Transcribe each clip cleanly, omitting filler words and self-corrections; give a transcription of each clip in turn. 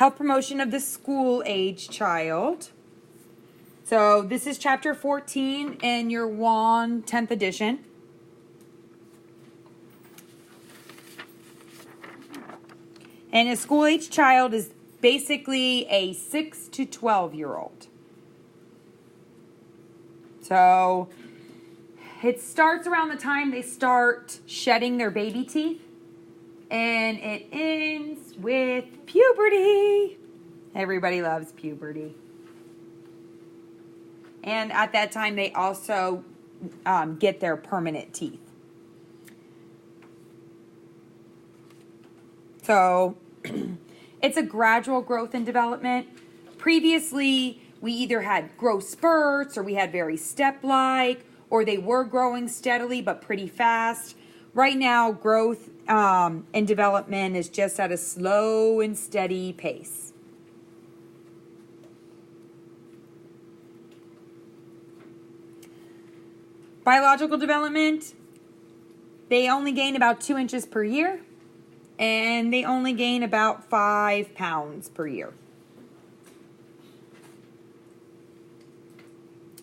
Health promotion of the school-age child. So this is chapter 14 in your WAN 10th edition. And a school-age child is basically a 6 to 12-year-old. So it starts around the time they start shedding their baby teeth. And it ends with puberty. Everybody loves puberty. And at that time, they also get their permanent teeth. So it's a gradual growth and development. Previously, we either had growth spurts or we had very step-like, or they were growing steadily but pretty fast. Right now, growth and development is just at a slow and steady pace. Biological development, they only gain about 2 inches per year, and they only gain about 5 pounds per year.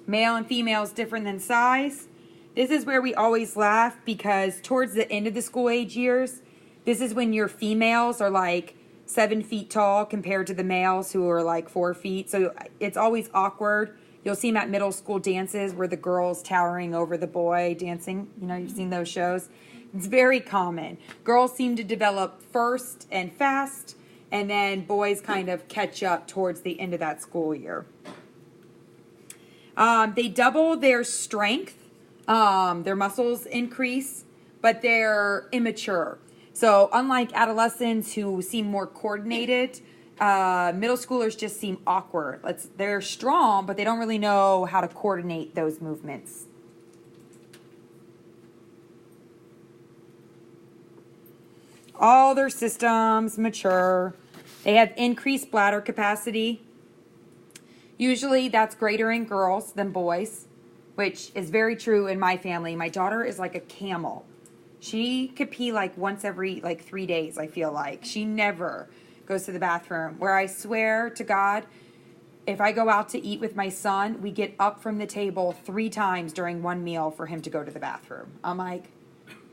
Male and female is different than size. This is where we always laugh because towards the end of the school age years, this is when your females are like 7 feet tall compared to the males who are like 4 feet. So it's always awkward. You'll see them at middle school dances where the girl's towering over the boy dancing. You know, you've seen those shows. It's very common. Girls seem to develop first and fast, and then boys kind of catch up towards the end of that school year. They double their strength. Their muscles increase, but they're immature. So unlike adolescents who seem more coordinated, middle schoolers just seem awkward. They're strong, but they don't really know how to coordinate those movements. All their systems mature. They have increased bladder capacity. Usually that's greater in girls than boys, which is very true in my family. My daughter is like a camel. She could pee like once every 3 days, I feel like. She never goes to the bathroom. Where I swear to God, if I go out to eat with my son, we get up from the table 3 times during one meal for him to go to the bathroom. I'm like,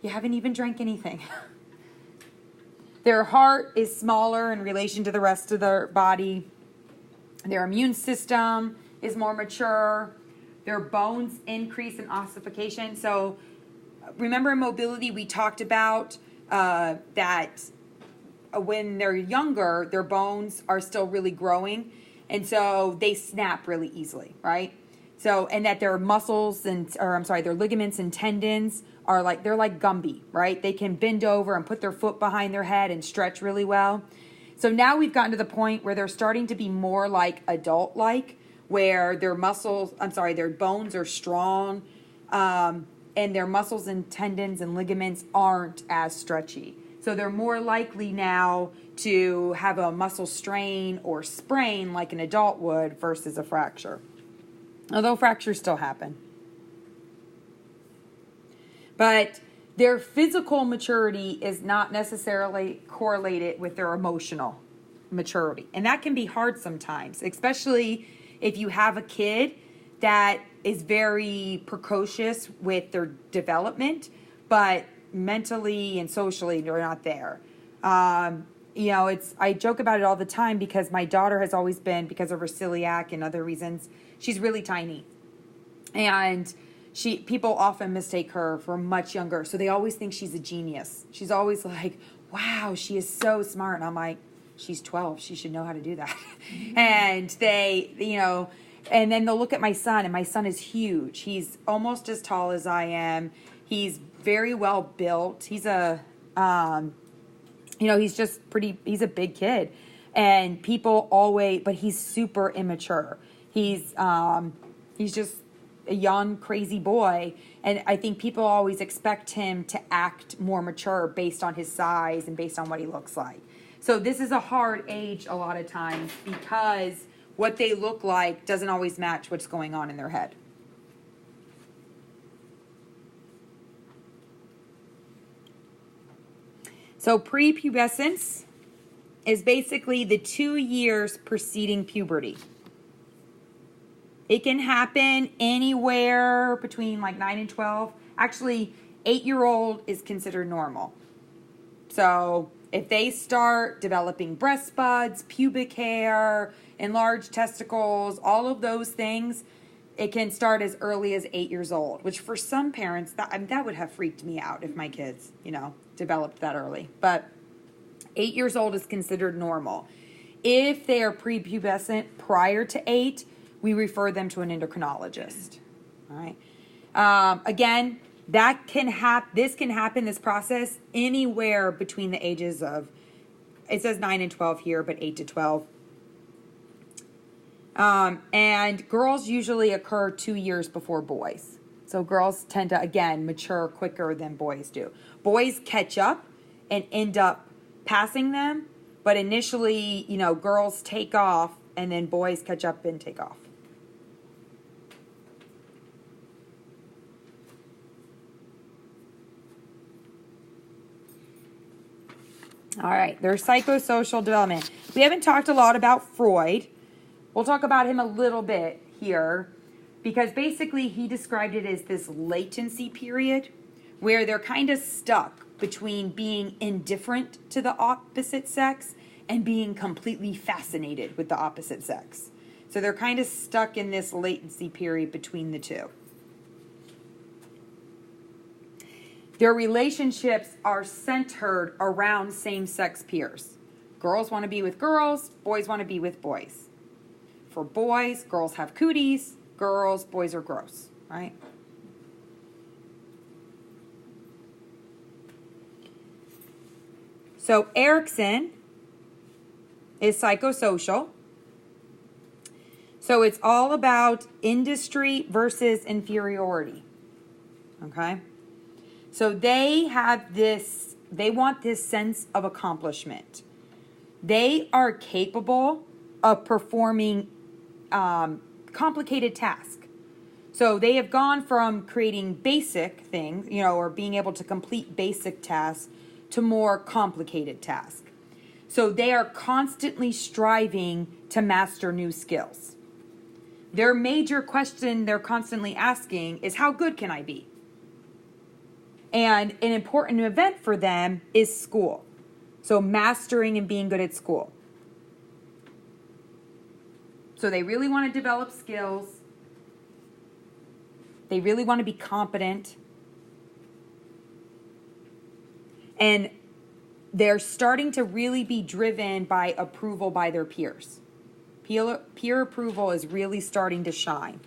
you haven't even drank anything. Their heart is smaller in relation to the rest of their body. Their immune system is more mature. Their bones increase in ossification. So remember in mobility, we talked about that when they're younger, their bones are still really growing. And so they snap really easily, right? So, and that their muscles their ligaments and tendons are they're like Gumby, right? They can bend over and put their foot behind their head and stretch really well. So now we've gotten to the point where they're starting to be more like adult-like, where their bones are strong, and their muscles and tendons and ligaments aren't as stretchy. So they're more likely now to have a muscle strain or sprain like an adult would versus a fracture. Although fractures still happen. But their physical maturity is not necessarily correlated with their emotional maturity. And that can be hard sometimes, especially if you have a kid that is very precocious with their development, but mentally and socially they're not there. I joke about it all the time because my daughter has always been, because of her celiac and other reasons, she's really tiny. And people often mistake her for much younger. So they always think she's a genius. She's always like, wow, she is so smart. And I'm like, she's 12. She should know how to do that. And and then they'll look at my son, and my son is huge. He's almost as tall as I am. He's very well built. He's he's a big kid. And but he's super immature. He's just a young, crazy boy. And I think people always expect him to act more mature based on his size and based on what he looks like. So this is a hard age a lot of times because what they look like doesn't always match what's going on in their head. So prepubescence, is basically the 2 years preceding puberty. It can happen anywhere between like 9 and 12. Actually, 8-year-old is considered normal. So if they start developing breast buds, pubic hair, enlarged testicles, all of those things, it can start as early as 8 years old, which for some parents, that would have freaked me out if my kids, developed that early. But 8 years old is considered normal. If they are prepubescent prior to 8, we refer them to an endocrinologist. All right. Again, this can happen, this process, anywhere between the ages of, it says 9 and 12 here, but 8 to 12. And girls usually occur 2 years before boys. So girls tend to, again, mature quicker than boys do. Boys catch up and end up passing them, but initially, girls take off and then boys catch up and take off. All right, there's psychosocial development. We haven't talked a lot about Freud. We'll talk about him a little bit here because basically he described it as this latency period where they're kind of stuck between being indifferent to the opposite sex and being completely fascinated with the opposite sex. So they're kind of stuck in this latency period between the two. Their relationships are centered around same-sex peers. Girls want to be with girls, boys want to be with boys. For boys, girls have cooties, boys are gross, right? So Erikson is psychosocial. So it's all about industry versus inferiority, okay? So they want this sense of accomplishment. They are capable of performing complicated tasks. So they have gone from creating basic things, or being able to complete basic tasks to more complicated tasks. So they are constantly striving to master new skills. Their major question they're constantly asking is, how good can I be? And an important event for them is school. So mastering and being good at school. So they really want to develop skills. They really want to be competent. And they're starting to really be driven by approval by their peers. Peer approval is really starting to shine.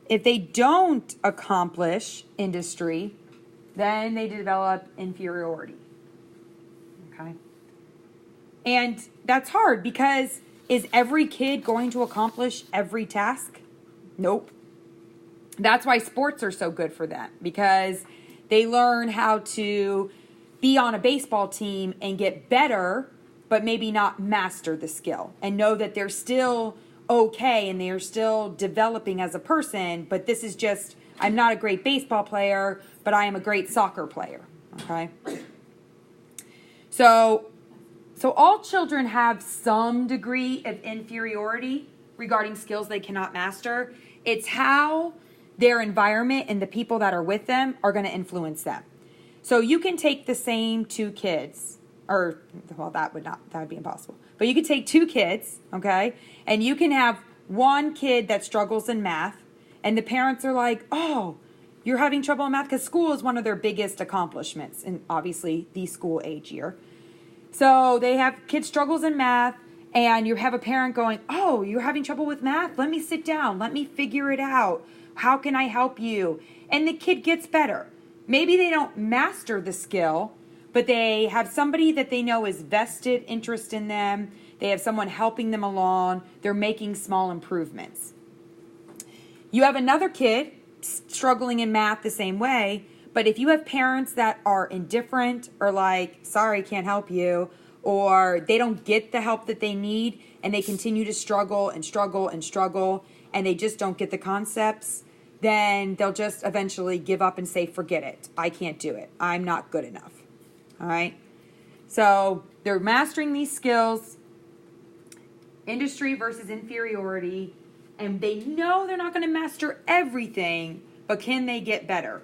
If they don't accomplish industry, then they develop inferiority. Okay? And that's hard because is every kid going to accomplish every task? Nope. That's why sports are so good for them because they learn how to be on a baseball team and get better, but maybe not master the skill and know that they're still okay and they are still developing as a person, but this is just, I'm not a great baseball player, but I am a great soccer player, okay? So all children have some degree of inferiority regarding skills they cannot master. It's how their environment and the people that are with them are going to influence them. So you can take the same two kids, that would be impossible. But you could take two kids, okay? And you can have one kid that struggles in math, and the parents are like, oh, you're having trouble in math because school is one of their biggest accomplishments, and obviously the school age year. So they have kids struggles in math, and you have a parent going, oh, you're having trouble with math? Let me sit down. Let me figure it out. How can I help you? And the kid gets better. Maybe they don't master the skill, but they have somebody that they know is vested interest in them. They have someone helping them along. They're making small improvements. You have another kid struggling in math the same way, but if you have parents that are indifferent or like, sorry, can't help you, or they don't get the help that they need and they continue to struggle and struggle and struggle and they just don't get the concepts, then they'll just eventually give up and say, forget it. I can't do it. I'm not good enough. All right. So they're mastering these skills, industry versus inferiority, and they know they're not going to master everything, but can they get better?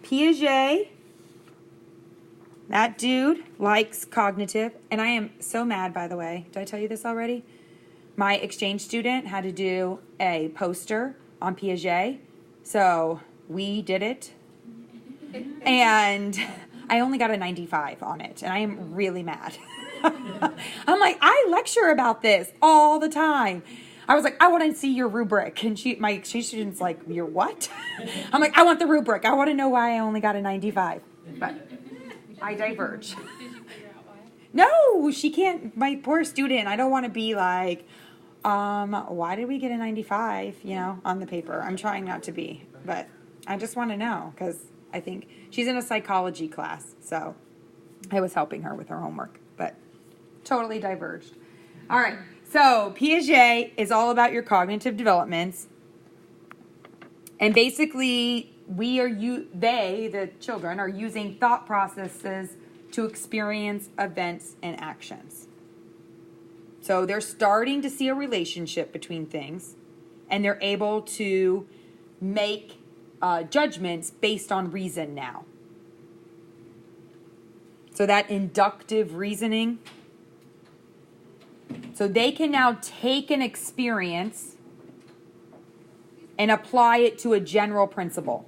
Piaget, that dude likes cognitive, and I am so mad, by the way. Did I tell you this already? My exchange student had to do a poster on Piaget, so we did it, and I only got a 95 on it, and I am really mad. I'm like, I lecture about this all the time. I was like, I want to see your rubric. And my exchange student's like, your what? I'm like, I want the rubric. I want to know why I only got a 95. But I diverge. Did you figure out why? No, she can't. My poor student. I don't want to be like, why did we get a 95, on the paper? I'm trying not to be. But I just want to know because I think she's in a psychology class. So I was helping her with her homework. But totally diverged. All right. So Piaget is all about your cognitive developments. And basically, the children, are using thought processes to experience events and actions. So they're starting to see a relationship between things, and they're able to make judgments based on reason now. So that inductive reasoning. So they can now take an experience and apply it to a general principle.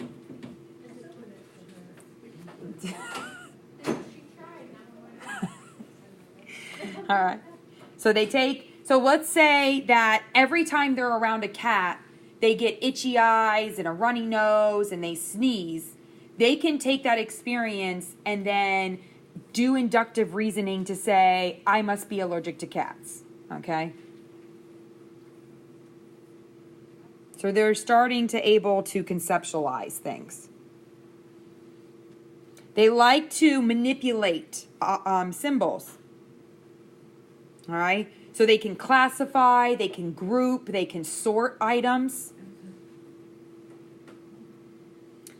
All right. So let's say that every time they're around a cat, they get itchy eyes and a runny nose and they sneeze. They can take that experience and then do inductive reasoning to say, I must be allergic to cats. Okay? So they're starting to able to conceptualize things. They like to manipulate symbols. All right? So they can classify, they can group, they can sort items.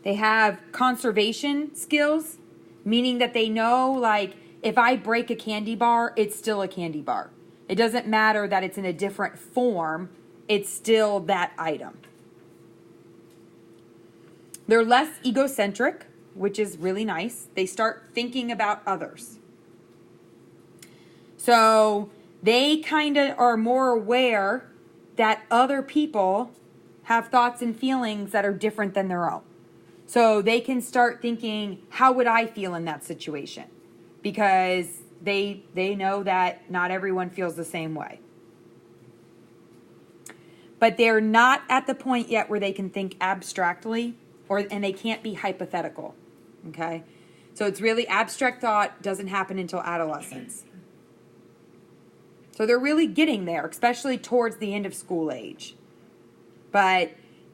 They have conservation skills, meaning that they know, like, if I break a candy bar, it's still a candy bar. It doesn't matter that it's in a different form. It's still that item. They're less egocentric, which is really nice. They start thinking about others. So they kind of are more aware that other people have thoughts and feelings that are different than their own. So they can start thinking, how would I feel in that situation? Because they know that not everyone feels the same way. But they're not at the point yet where they can think abstractly, and they can't be hypothetical. Okay? So it's really abstract thought doesn't happen until adolescence. So they're really getting there, especially towards the end of school age. But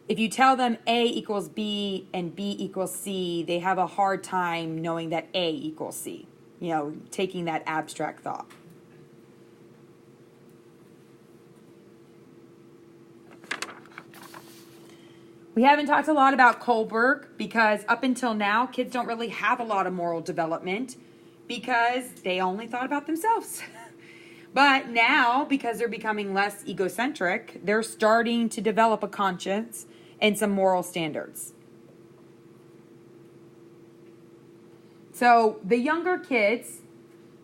if you tell them A equals B and B equals C, they have a hard time knowing that A equals C. Taking that abstract thought. We haven't talked a lot about Kohlberg because up until now, kids don't really have a lot of moral development because they only thought about themselves. But now, because they're becoming less egocentric, they're starting to develop a conscience and some moral standards. So the younger kids,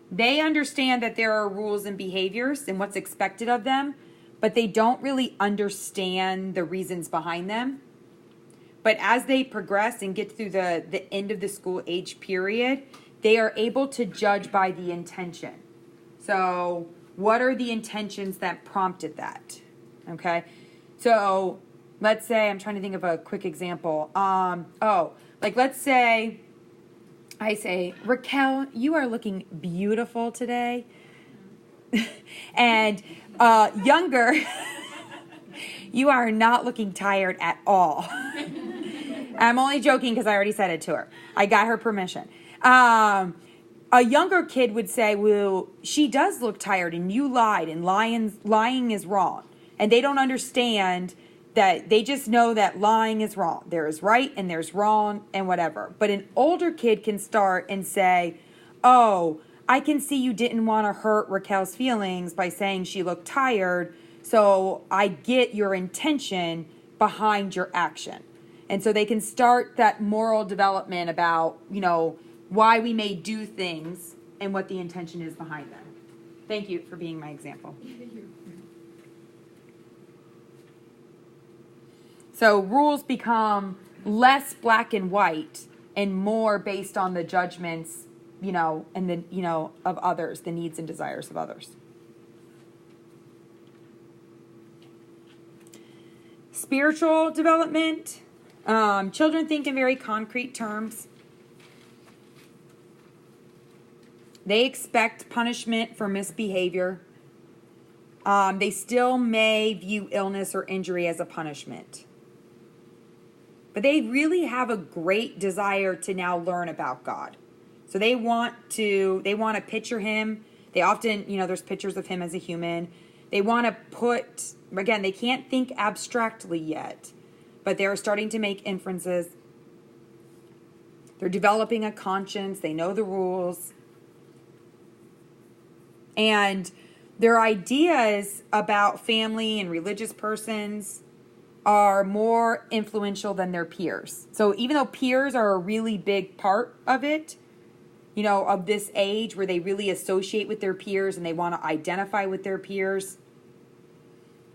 they understand that there are rules and behaviors and what's expected of them, but they don't really understand the reasons behind them. But as they progress and get through the end of the school age period, they are able to judge by the intention. So what are the intentions that prompted that? Okay. So let's say, I'm trying to think of a quick example. Let's say I say, Raquel, you are looking beautiful today. And younger, you are not looking tired at all. I'm only joking because I already said it to her. I got her permission. a younger kid would say, well, she does look tired and you lied and lying is wrong. And they don't understand that. They just know that lying is wrong. There is right and there's wrong and whatever. But an older kid can start and say, oh, I can see you didn't want to hurt Raquel's feelings by saying she looked tired. So I get your intention behind your action. And so they can start that moral development about, why we may do things and what the intention is behind them. Thank you for being my example. So rules become less black and white and more based on the judgments, and the, of others, the needs and desires of others. Spiritual development. Children think in very concrete terms. They expect punishment for misbehavior. They still may view illness or injury as a punishment. But they really have a great desire to now learn about God. So they want to picture him. They often, there's pictures of him as a human. They want to again, they can't think abstractly yet, but they're starting to make inferences. They're developing a conscience. They know the rules. And their ideas about family and religious persons are more influential than their peers. So even though peers are a really big part of it, of this age where they really associate with their peers and they want to identify with their peers,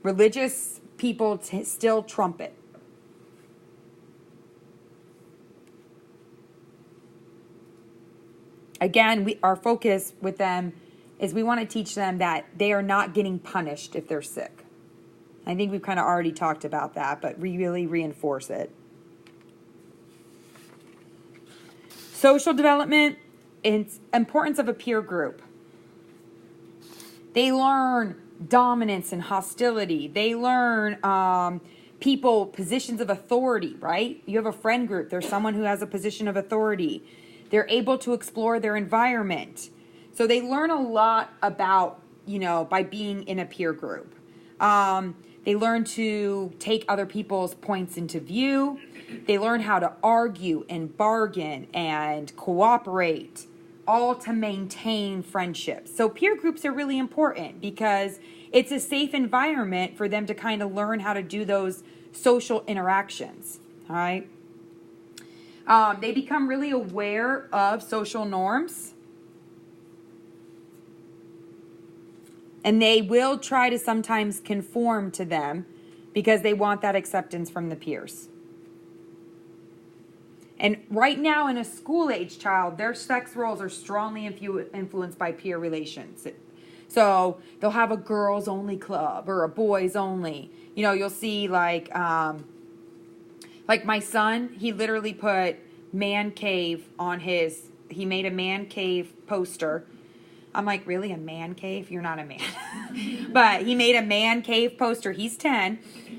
religious people still trump it. Again, our focus with them is we want to teach them that they are not getting punished if they're sick. I think we've kind of already talked about that, but we really reinforce it. Social development, it's importance of a peer group. They learn dominance and hostility. They learn positions of authority, right? You have a friend group. There's someone who has a position of authority. They're able to explore their environment. So they learn a lot about, by being in a peer group. They learn to take other people's points into view. They learn how to argue and bargain and cooperate, all to maintain friendships. So peer groups are really important because it's a safe environment for them to kind of learn how to do those social interactions, all right? They become really aware of social norms. And they will try to sometimes conform to them because they want that acceptance from the peers. And right now in a school-age child, their sex roles are strongly influenced by peer relations. So they'll have a girls-only club or a boys-only. You'll see like my son, he literally put man cave on he made a man cave poster. I'm like, really, a man cave? You're not a man. But he made a man cave poster. He's 10.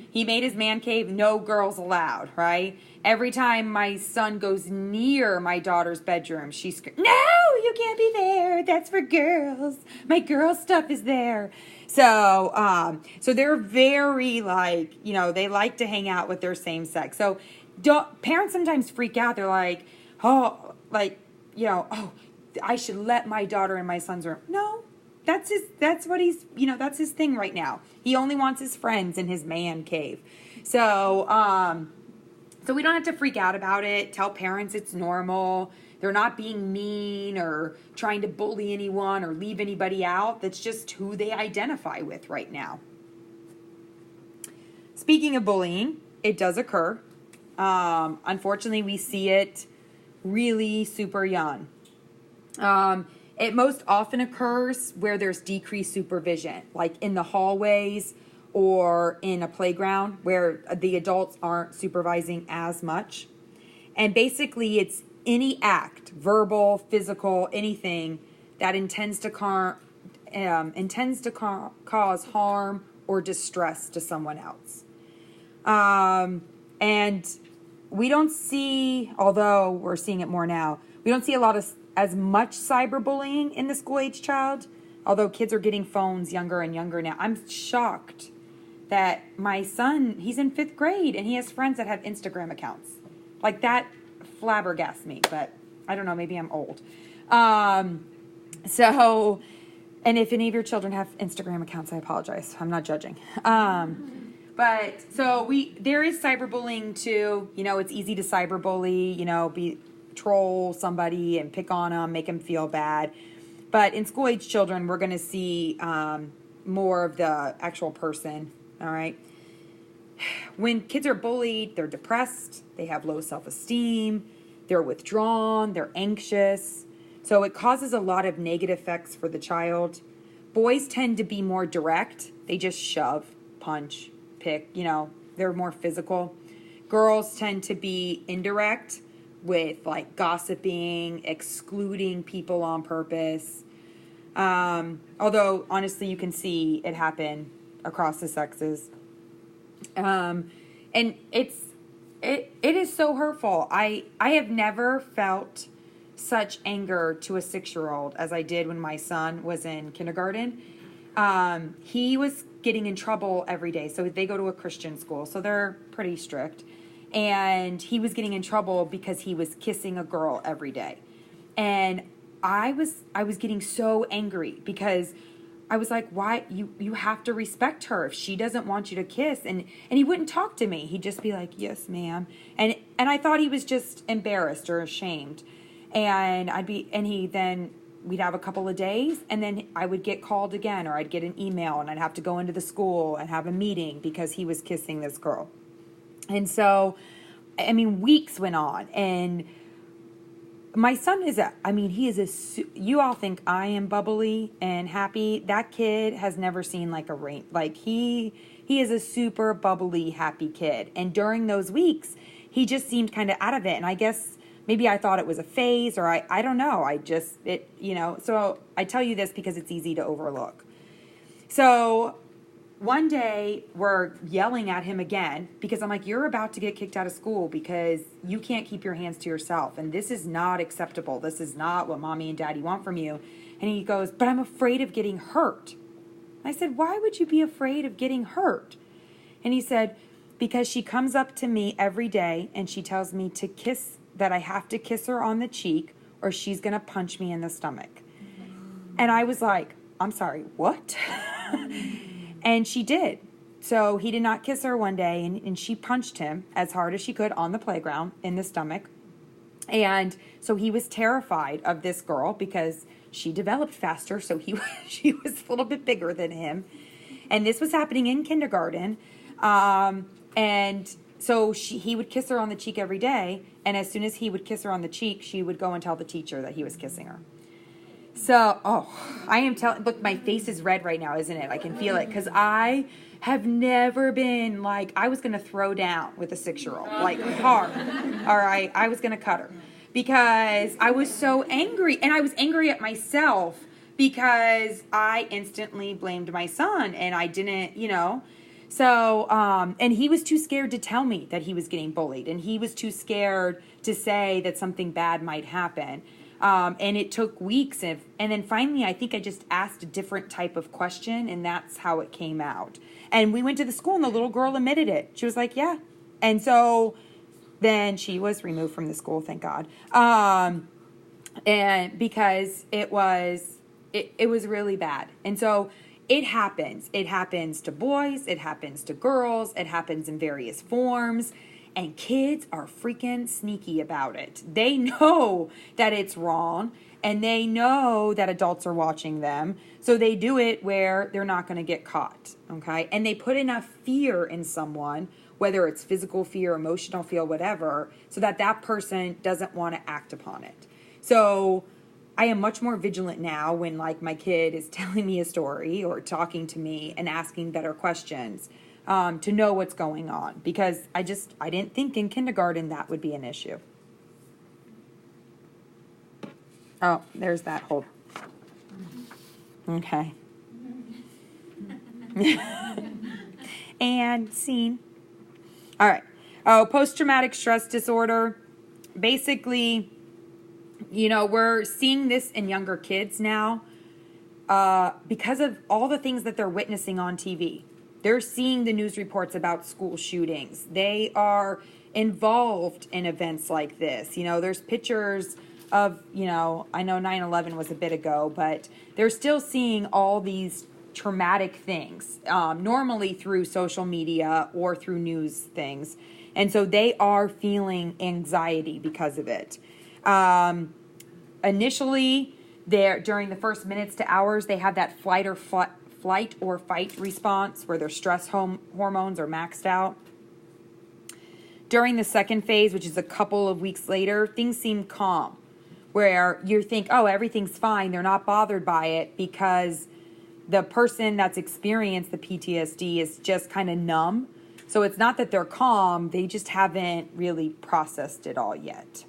He made his man cave, no girls allowed, right? Every time my son goes near my daughter's bedroom, she screams, no, you can't be there. That's for girls. My girl stuff is there. So they're very they like to hang out with their same sex. So parents sometimes freak out. They're like, oh, I should let my daughter in my son's room. No, that's his thing right now. He only wants his friends in his man cave. So we don't have to freak out about it. Tell parents it's normal. They're not being mean or trying to bully anyone or leave anybody out. That's just who they identify with right now. Speaking of bullying, it does occur. Unfortunately, we see it really super young. It most often occurs where there's decreased supervision, like in the hallways or in a playground where the adults aren't supervising as much. And basically it's any act, verbal, physical, anything that intends to cause harm or distress to someone else. And we don't see, although we're seeing it more now, we don't see a lot of as much cyberbullying in the school age child, although kids are getting phones younger and younger now. I'm shocked that my son, he's in 5th grade and he has friends that have Instagram accounts. Like, that flabbergasts me, but I don't know, maybe I'm old. So, and if any of your children have Instagram accounts, I apologize. I'm not judging. But so there is cyberbullying too. You know, it's easy to cyberbully, you know, troll somebody and pick on them, make them feel bad. But in school age children, we're going to see more of the actual person. All right. When kids are bullied, they're depressed, they have low self-esteem, they're withdrawn, they're anxious. So it causes a lot of negative effects for the child. Boys tend to be more direct. They just shove, punch, pick, you know, they're more physical. Girls tend to be indirect with like gossiping, excluding people on purpose. Although honestly, you can see it happen across the sexes. And it is so hurtful. I have never felt such anger to a 6-year-old as I did when my son was in kindergarten. He was getting in trouble every day. So they go to a Christian school, so they're pretty strict. And he was getting in trouble because he was kissing a girl every day. And I was getting so angry because I was like, why? You have to respect her. If she doesn't want you to kiss, and he wouldn't talk to me. He'd just be like, yes, ma'am. And I thought he was just embarrassed or ashamed. And we'd have a couple of days, and then I would get called again, or I'd get an email, and I'd have to go into the school and have a meeting because he was kissing this girl. And so, I mean, weeks went on, and my son you all think I am bubbly and happy. That kid has never seen like a rain. Like he is a super bubbly, happy kid. And during those weeks, he just seemed kind of out of it. And I guess maybe I thought it was a phase, or I don't know. So I tell you this because it's easy to overlook. So one day we're yelling at him again because I'm like, you're about to get kicked out of school because you can't keep your hands to yourself. And this is not acceptable. This is not what mommy and daddy want from you. And he goes, but I'm afraid of getting hurt. I said, why would you be afraid of getting hurt? And he said, because she comes up to me every day and she tells me that I have to kiss her on the cheek or she's going to punch me in the stomach. And I was like, I'm sorry, what? And she did. So he did not kiss her one day, and she punched him as hard as she could on the playground in the stomach. And so he was terrified of this girl because she developed faster, so she was a little bit bigger than him. And this was happening in kindergarten. And so he would kiss her on the cheek every day, and as soon as he would kiss her on the cheek, she would go and tell the teacher that he was kissing her. So, look, my face is red right now, isn't it? I can feel it because I have never been like, I was going to throw down with a 6-year-old, like hard. All right. I was going to cut her because I was so angry, and I was angry at myself because I instantly blamed my son and I didn't, so, and he was too scared to tell me that he was getting bullied, and he was too scared to say that something bad might happen. And it took weeks. And then finally, I think I just asked a different type of question, and that's how it came out. And we went to the school, and the little girl admitted it. She was like, yeah. And so then she was removed from the school, thank God. And because it was really bad. And so it happens. It happens to boys. It happens to girls. It happens in various forms. And kids are freaking sneaky about it. They know that it's wrong, and they know that adults are watching them. So they do it where they're not going to get caught, okay? And they put enough fear in someone, whether it's physical fear, emotional fear, whatever, so that person doesn't want to act upon it. So I am much more vigilant now when, like, my kid is telling me a story or talking to me and asking better questions. To know what's going on, because I didn't think in kindergarten that would be an issue. Oh, there's that whole. Okay. And scene. All right. Oh, post-traumatic stress disorder. Basically, we're seeing this in younger kids now because of all the things that they're witnessing on TV. They're seeing the news reports about school shootings. They are involved in events like this. There's pictures of, I know 9/11 was a bit ago, but they're still seeing all these traumatic things, normally through social media or through news things. And so they are feeling anxiety because of it. Initially, during the first minutes to hours, they have that flight or fight response where their stress hormones are maxed out. During the second phase, which is a couple of weeks later, things seem calm, where you think, oh, everything's fine. They're not bothered by it because the person that's experienced the PTSD is just kind of numb. So it's not that they're calm. They just haven't really processed it all yet.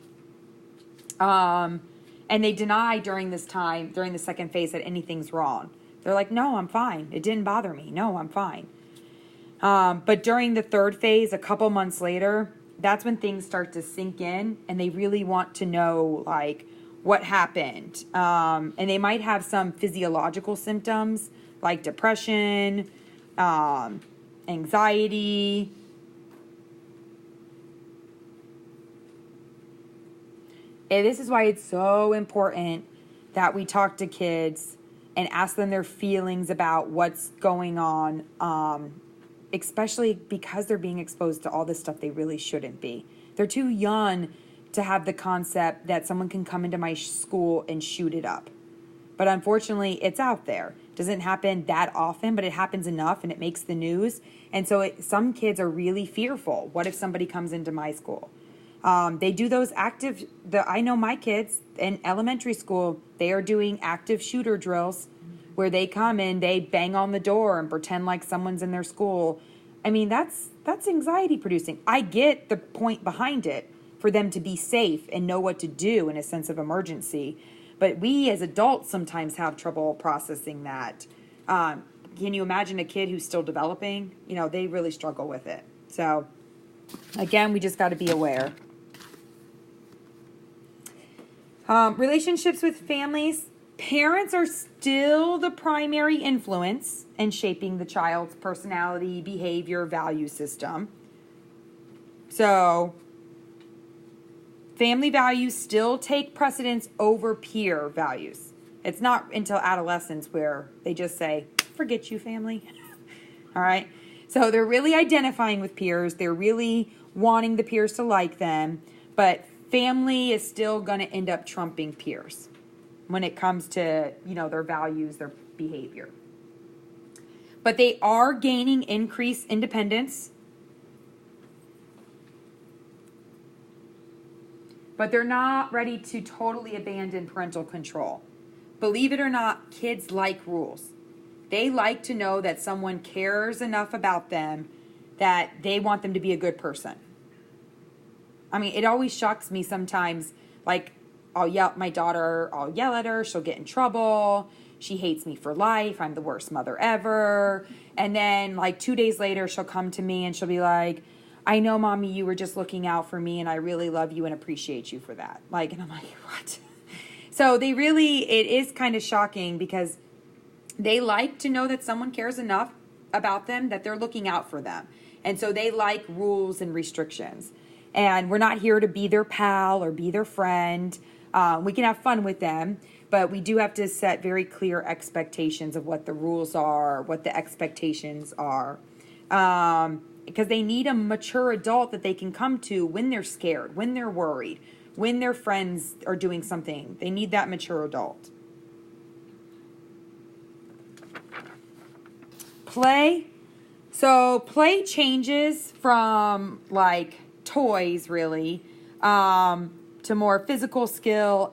And they deny during the second phase, that anything's wrong. They're like, no, I'm fine. It didn't bother me. No, I'm fine. But during the third phase, a couple months later, that's when things start to sink in and they really want to know, like, what happened. And they might have some physiological symptoms like depression, anxiety. And this is why it's so important that we talk to kids and ask them their feelings about what's going on, especially because they're being exposed to all this stuff they really shouldn't be. They're too young to have the concept that someone can come into my school and shoot it up. But unfortunately, it's out there. It doesn't happen that often, but it happens enough and it makes the news. And so some kids are really fearful. What if somebody comes into my school? They do those I know my kids in elementary school, they are doing active shooter drills where they come in, they bang on the door and pretend like someone's in their school. I mean, that's anxiety producing. I get the point behind it, for them to be safe and know what to do in a sense of emergency. But we as adults sometimes have trouble processing that. Can you imagine a kid who's still developing? They really struggle with it. So again, we just got to be aware. Relationships with families. Parents are still the primary influence in shaping the child's personality, behavior, value system. So family values still take precedence over peer values. It's not until adolescence where they just say, forget you, family. All right. So they're really identifying with peers. They're really wanting the peers to like them. But family is still going to end up trumping peers when it comes to, their values, their behavior. But they are gaining increased independence. But they're not ready to totally abandon parental control. Believe it or not, kids like rules. They like to know that someone cares enough about them that they want them to be a good person. I mean, it always shocks me sometimes. Like, I'll yell at my daughter, I'll yell at her, she'll get in trouble. She hates me for life. I'm the worst mother ever. And then, like, 2 days later, she'll come to me and she'll be like, I know, Mommy, you were just looking out for me and I really love you and appreciate you for that. Like, and I'm like, what? So it is kind of shocking because they like to know that someone cares enough about them that they're looking out for them. And so they like rules and restrictions. And we're not here to be their pal or be their friend. We can have fun with them, but we do have to set very clear expectations of what the rules are, what the expectations are. Because they need a mature adult that they can come to when they're scared, when they're worried, when their friends are doing something. They need that mature adult. Play. So play changes from like toys really to more physical skill,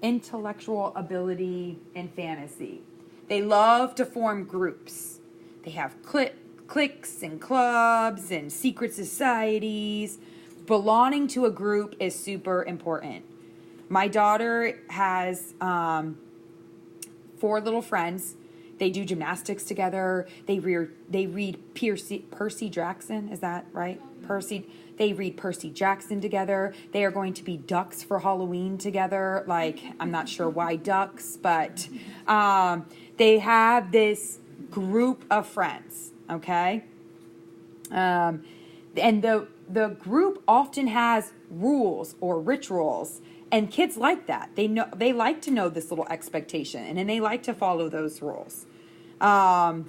intellectual ability, and fantasy. They love to form groups. They have cliques and clubs and secret societies. Belonging to a group is super important. My daughter has 4 little friends. They do gymnastics together. They read Percy Jackson. Is that right? They read Percy Jackson together. They are going to be ducks for Halloween together. Like, I'm not sure why ducks, but they have this group of friends, okay? And the group often has rules or rituals, and kids like that. They like to know this little expectation, and then they like to follow those rules. So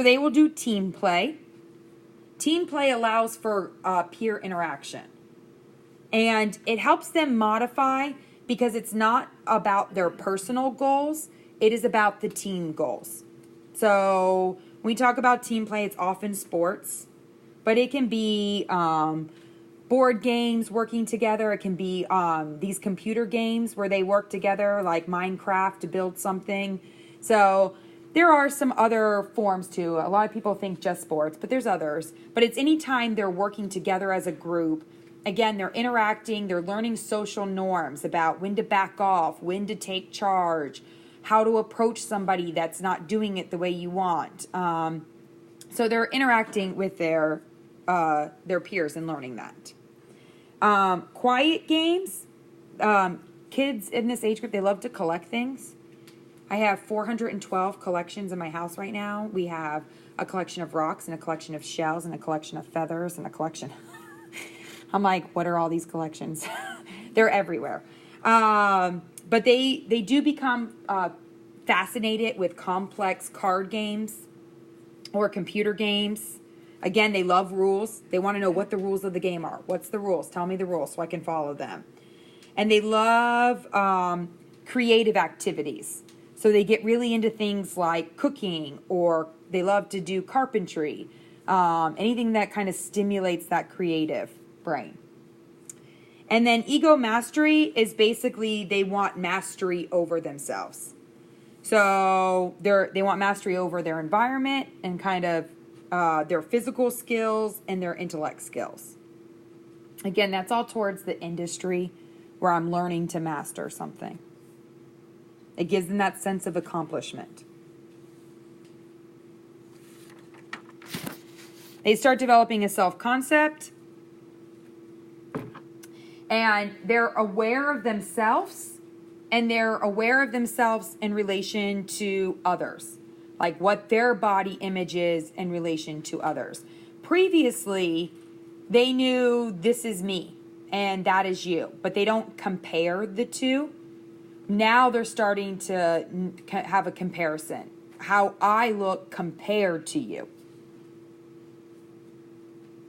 they will do team play. Team play allows for peer interaction, and it helps them modify because it's not about their personal goals. It is about the team goals. So when we talk about team play, it's often sports, but it can be board games working together. It can be these computer games where they work together, like Minecraft, to build something. So there are some other forms too. A lot of people think just sports, but there's others. But it's anytime they're working together as a group. Again, they're interacting, they're learning social norms about when to back off, when to take charge, how to approach somebody that's not doing it the way you want. So they're interacting with their peers and learning that. Quiet games. Kids in this age group, they love to collect things. I have 412 collections in my house right now. We have a collection of rocks and a collection of shells and a collection of feathers and a collection. I'm like, what are all these collections? They're everywhere. But they do become fascinated with complex card games or computer games. Again, they love rules. They want to know what the rules of the game are. What's the rules? Tell me the rules so I can follow them. And they love creative activities. So they get really into things like cooking, or they love to do carpentry. Anything that kind of stimulates that creative brain. And then ego mastery is basically they want mastery over themselves. So they want mastery over their environment and kind of their physical skills and their intellect skills. Again, that's all towards the industry where I'm learning to master something. It gives them that sense of accomplishment. They start developing a self-concept, and they're aware of themselves, and they're aware of themselves in relation to others, like what their body image is in relation to others. Previously, they knew this is me and that is you, but they don't compare the two. Now they're starting to have a comparison. How I look compared to you.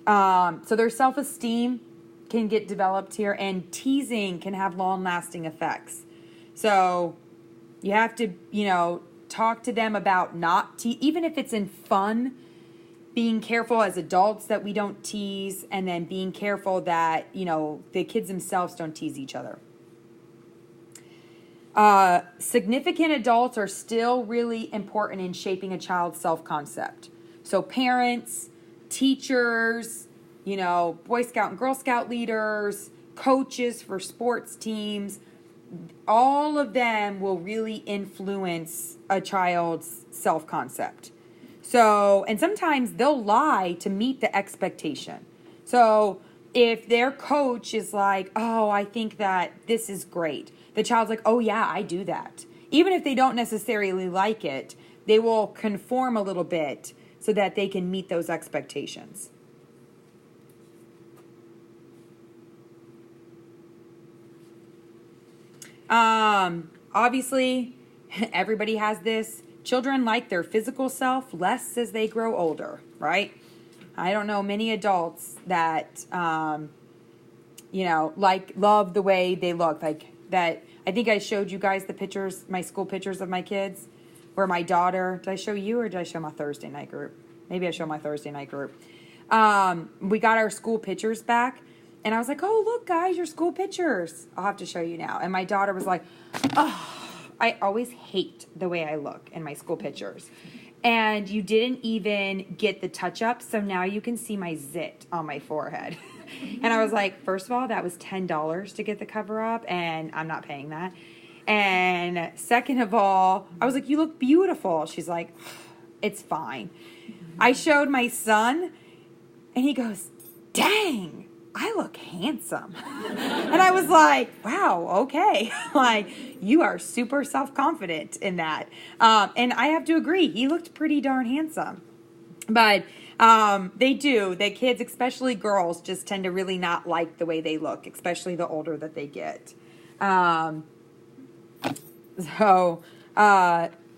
So their self-esteem can get developed here, and teasing can have long-lasting effects. So you have to, talk to them about not even if it's in fun, being careful as adults that we don't tease, and then being careful that, the kids themselves don't tease each other. Significant adults are still really important in shaping a child's self-concept. So parents, teachers, Boy Scout and Girl Scout leaders, coaches for sports teams, all of them will really influence a child's self-concept. So, and sometimes they'll lie to meet the expectation. So if their coach is like, oh, I think that this is great, the child's like, oh yeah, I do that. Even if they don't necessarily like it, they will conform a little bit so that they can meet those expectations. Obviously, everybody has this. Children like their physical self less as they grow older, right? I don't know many adults that, love the way they look. Like that, I think I showed you guys the pictures, my school pictures of my kids, where my daughter, did I show you or did I show my Thursday night group? Maybe I showed my Thursday night group. We got our school pictures back. And I was like, oh, look, guys, your school pictures. I'll have to show you now. And my daughter was like, oh, I always hate the way I look in my school pictures. And you didn't even get the touch-up, so now you can see my zit on my forehead. And I was like, first of all, that was $10 to get the cover-up, and I'm not paying that. And second of all, I was like, you look beautiful. She's like, It's fine. I showed my son, and he goes, "Dang, I look handsome." And I was like, wow, okay. Like, you are super self-confident in that. And I have to agree, he looked pretty darn handsome. But they do. The kids, especially girls, just tend to really not like the way they look, especially the older that they get. So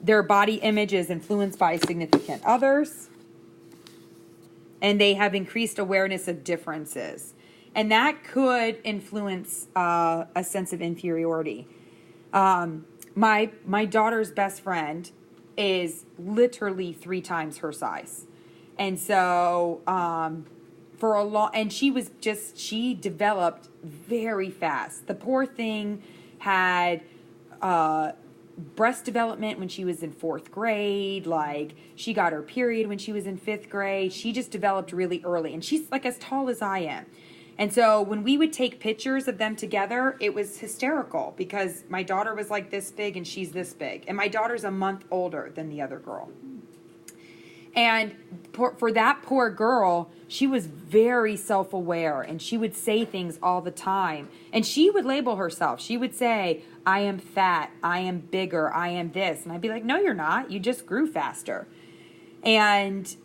their body image is influenced by significant others. And they have increased awareness of differences. And that could influence a sense of inferiority. My daughter's best friend is literally 3 times her size. And so for a long, and she developed very fast. The poor thing had breast development when she was in 4th grade. Like, she got her period when she was in 5th grade. She just developed really early, and she's like as tall as I am. And so when we would take pictures of them together, it was hysterical because my daughter was like this big and she's this big, and my daughter's a month older than the other girl. And for that poor girl, she was very self-aware, and she would say things all the time. And she would label herself. She would say, "I am fat, I am bigger, I am this." And I'd be like, "No, you're not. You just grew faster." And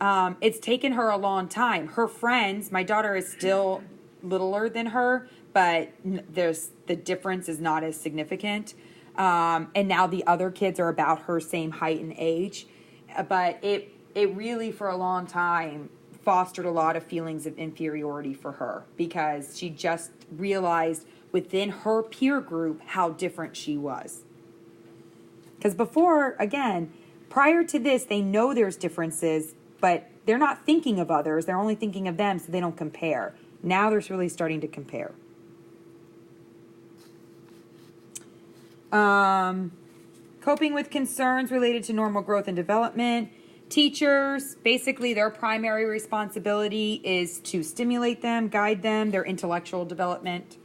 it's taken her a long time. Her friends, my daughter is still littler than her, but the difference is not as significant. And now the other kids are about her same height and age. But it really, for a long time, fostered a lot of feelings of inferiority for her because she just realized within her peer group how different she was. Because before, again, prior to this, they know there's differences, but they're not thinking of others. They're only thinking of them, so they don't compare. Now they're really starting to compare. Coping with concerns related to normal growth and development. Teachers, basically their primary responsibility is to stimulate them, guide them, their intellectual development.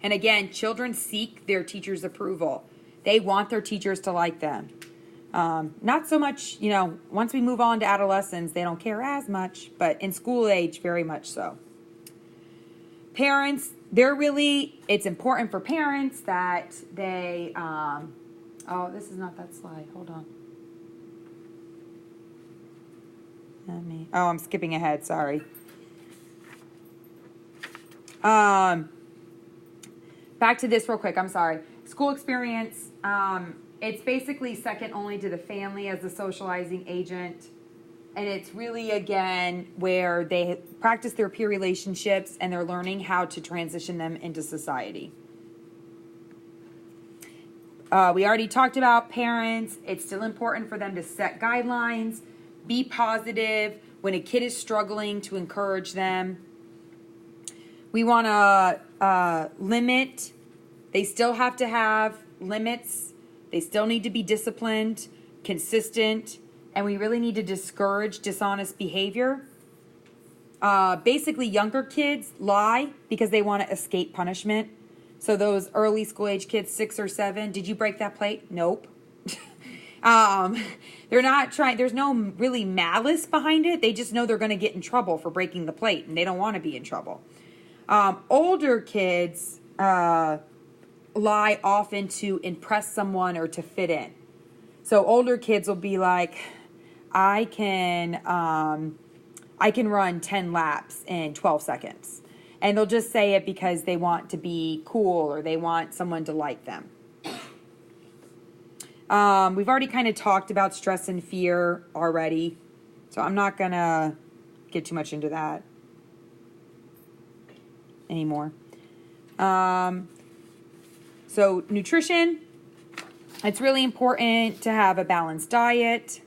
And again, children seek their teachers' approval. They want their teachers to like them. Not so much, once we move on to adolescence, they don't care as much, but in school age, very much so. Parents, it's important for parents that they, this is not that slide, hold on. I'm skipping ahead, sorry. Back to this real quick, I'm sorry. School experience, it's basically second only to the family as the socializing agent. And it's really, again, where they practice their peer relationships and they're learning how to transition them into society. We already talked about parents. It's still important for them to set guidelines, be positive. When a kid is struggling, to encourage them. We want to limit. They still have to have limits. They still need to be disciplined, consistent, and we really need to discourage dishonest behavior. Basically, younger kids lie because they want to escape punishment. So those early school age kids, 6 or 7, did you break that plate? Nope. They're not trying, there's no really malice behind it. They just know they're going to get in trouble for breaking the plate, and they don't want to be in trouble. Older kids lie often to impress someone or to fit in. So older kids will be like, I can run 10 laps in 12 seconds. And they'll just say it because they want to be cool or they want someone to like them. We've already kind of talked about stress and fear already, so I'm not going to get too much into that anymore. So nutrition, it's really important to have a balanced diet.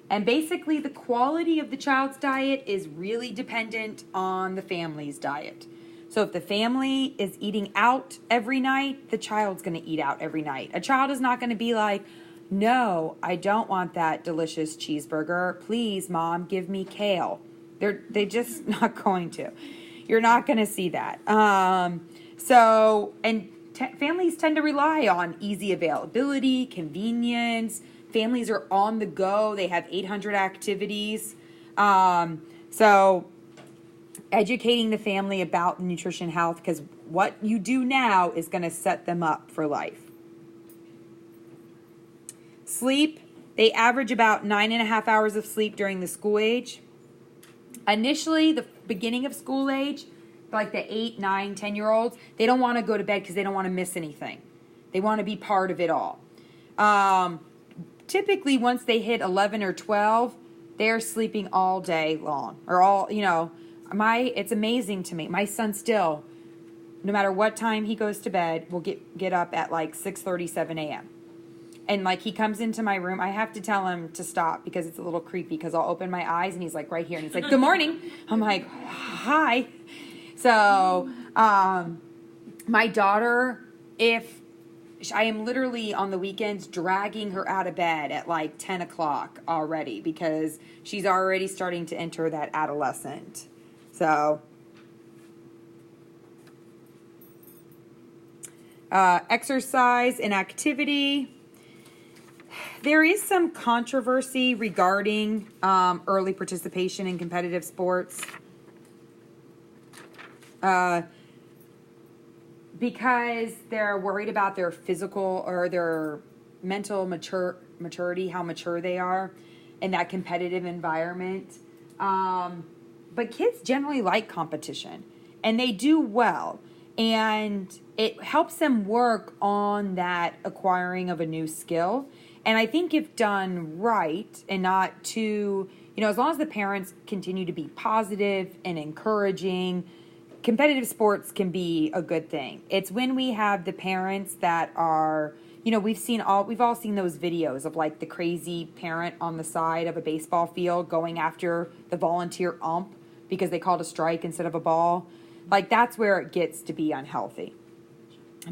And basically the quality of the child's diet is really dependent on the family's diet. So if the family is eating out every night, the child's going to eat out every night. A child is not going to be like, "No, I don't want that delicious cheeseburger. Please, Mom, give me kale." They're just not going to. You're not going to see that. Families tend to rely on easy availability, convenience, families are on the go. They have 800 activities. So educating the family about nutrition health, because what you do now is going to set them up for life. Sleep, they average about 9.5 hours of sleep during the school age. Initially, the beginning of school age, like the 8, 9, 10-year-olds, they don't want to go to bed because they don't want to miss anything. They want to be part of it all. Typically, once they hit 11 or 12, they're sleeping all day long. Or all, it's amazing to me. My son still, no matter what time he goes to bed, will get up at like 6:37 a.m. And like he comes into my room, I have to tell him to stop because it's a little creepy, because I'll open my eyes and he's like right here and he's like, good morning. I'm like, hi. So my daughter, if I am literally on the weekends dragging her out of bed at like 10 o'clock already, because she's already starting to enter that adolescent. So exercise and activity. There is some controversy regarding early participation in competitive sports because they're worried about their physical or their mental maturity, how mature they are in that competitive environment. But kids generally like competition, and they do well. And it helps them work on that acquiring of a new skill. And I think if done right and not too, as long as the parents continue to be positive and encouraging, competitive sports can be a good thing. It's when we have the parents that are, we've all seen those videos of like the crazy parent on the side of a baseball field going after the volunteer ump because they called a strike instead of a ball. Like that's where it gets to be unhealthy.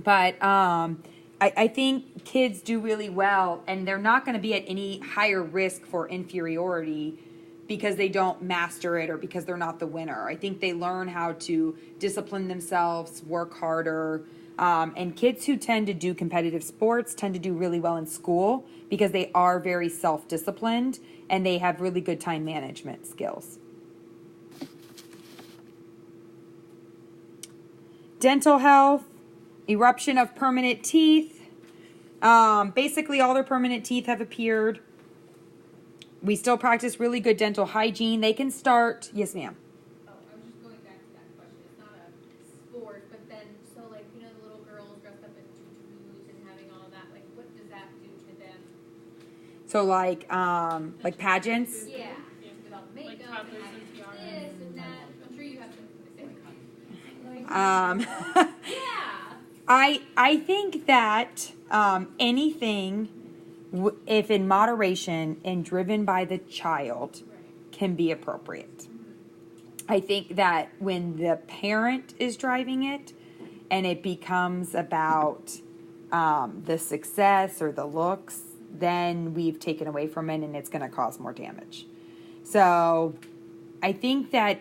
But I think kids do really well, and they're not going to be at any higher risk for inferiority because they don't master it or because they're not the winner. I think they learn how to discipline themselves, work harder, and kids who tend to do competitive sports tend to do really well in school because they are very self-disciplined and they have really good time management skills. Dental health, eruption of permanent teeth. Basically, all their permanent teeth have appeared. We still practice really good dental hygiene. They can start. Yes, ma'am. Oh, I was just going back to that question. It's not a sport, but then, so like, the little girls dressed up in tutus and having all that, like, what does that do to them? So, like pageants? Yeah. About makeup and having this and that. I'm sure you have something to say. Yeah. I think that anything, if in moderation and driven by the child, can be appropriate. I think that when the parent is driving it and it becomes about the success or the looks, then we've taken away from it and it's going to cause more damage. So I think that,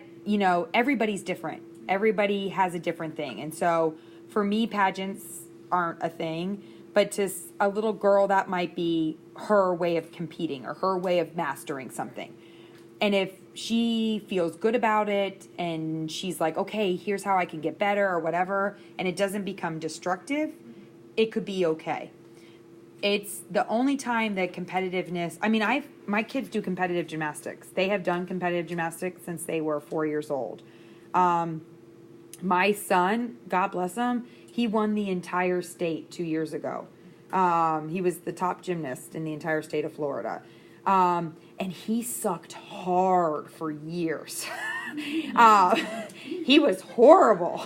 everybody's different. Everybody has a different thing. And so for me, pageants aren't a thing, but to a little girl, that might be her way of competing or her way of mastering something. And if she feels good about it and she's like, okay, here's how I can get better or whatever, and it doesn't become destructive, it could be okay. It's the only time that competitiveness, my kids do competitive gymnastics. They have done competitive gymnastics since they were 4 years old. My son, God bless him, he won the entire state 2 years ago. He was the top gymnast in the entire state of Florida. And he sucked hard for years. He was horrible.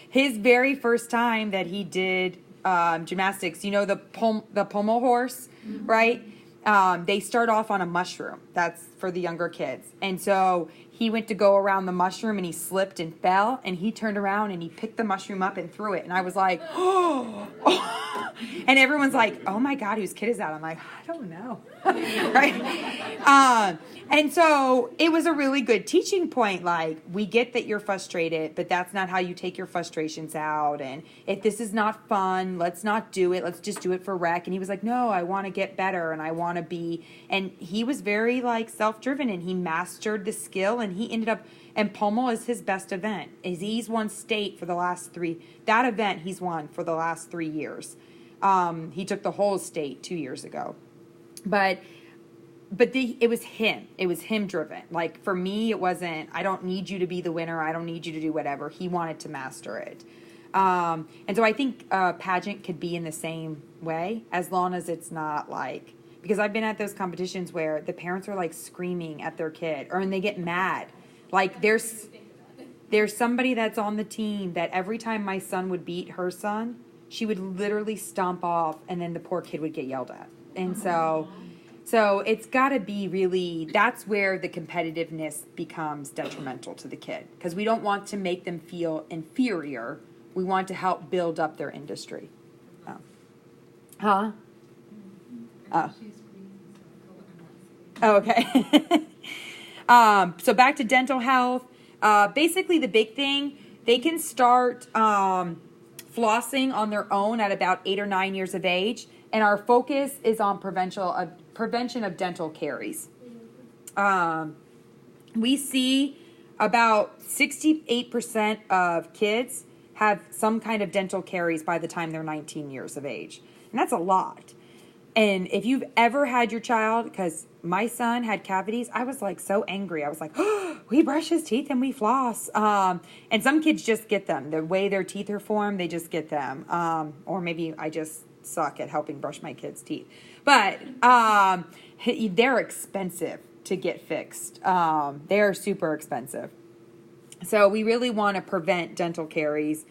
His very first time that he did gymnastics, the pommel horse, right? They start off on a mushroom. That's for the younger kids. And so he went to go around the mushroom and he slipped and fell, and he turned around and he picked the mushroom up and threw it. And I was like, oh. And everyone's like, oh my God, whose kid is that? I'm like, I don't know. Right? And so it was a really good teaching point. Like, we get that you're frustrated, but that's not how you take your frustrations out. And if this is not fun, let's not do it. Let's just do it for rec. And he was like, no, I want to get better and I want to be. And he was very like self-driven, and he mastered the skill, and he ended up, and Pommel is his best event. Is he's won state for the last 3, that event he's won for the last 3 years. He took the whole state 2 years ago. But it was him. It was him driven. Like, for me, it wasn't, I don't need you to be the winner. I don't need you to do whatever. He wanted to master it. And so I think pageant could be in the same way, as long as it's not like, because I've been at those competitions where the parents are like screaming at their kid, or and they get mad. Like, there's somebody that's on the team that every time my son would beat her son, she would literally stomp off, and then the poor kid would get yelled at. And so it's got to be really, that's where the competitiveness becomes detrimental to the kid, because we don't want to make them feel inferior. We want to help build up their industry. Oh. Huh? Oh. Oh, okay. So back to dental health. Basically, the big thing, they can start flossing on their own at about 8 or 9 years of age. And our focus is on prevention of dental caries. We see about 68% of kids have some kind of dental caries by the time they're 19 years of age. And that's a lot. And if you've ever had your child, because my son had cavities, I was like so angry. I was like, oh, we brush his teeth and we floss. And some kids just get them. The way their teeth are formed, they just get them. Or maybe I just suck at helping brush my kids' teeth. But they're expensive to get fixed. They're super expensive. So we really want to prevent dental caries.